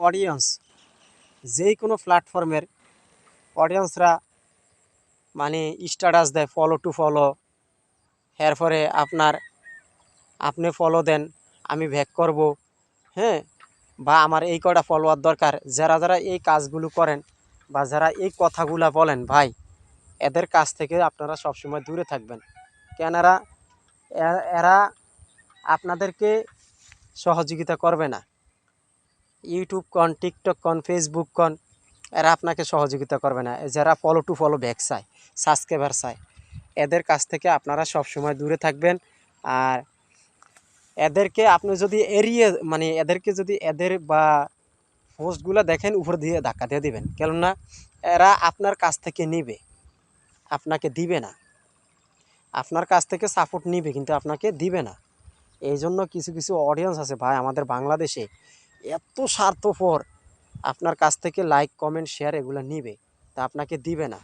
Audience, যেই কোনো প্ল্যাটফর্মের অডিয়েন্সরা মানে স্ট্যাটাস দেয় ফলো টু ফলো, এরপরে আপনি ফলো দেন আমি ব্যাক করব, হ্যাঁ, বা আমার এই কটা ফলোয়ার দরকার। যারা যারা এই কাজগুলো করেন বা যারা এই কথাগুলা বলেন ভাই, এদের কাছ থেকে আপনারা সবসময় দূরে থাকবেন। কেননা এরা আপনাদেরকে সহযোগিতা করবে না। ইউটিউব কন, টিকটক কন, ফেসবুক কন, এরা আপনাকে সহযোগিতা করবে না। যারা ফলো টু ফলো ব্যাক চায়, সাবস্ক্রাইবার চায়, এদের কাছ থেকে আপনারা সবসময় দূরে থাকবেন। আর এদেরকে আপনি যদি এড়িয়ে মানে এদেরকে যদি এদের বা পোস্টগুলো দেখেন উপর দিয়ে ধাক্কা দিয়ে দিবেন, কেননা এরা আপনার কাছ থেকে নিবে, আপনাকে দিবে না। আপনার কাছ থেকে সাপোর্ট নিবে কিন্তু আপনাকে দিবে না। এই জন্য কিছু কিছু অডিয়েন্স আছে ভাই আমাদের বাংলাদেশে এত স্বার্থপর, আপনার কাছ থেকে লাইক কমেন্ট শেয়ার এগুলো নিবে, তা আপনাকে দিবে না।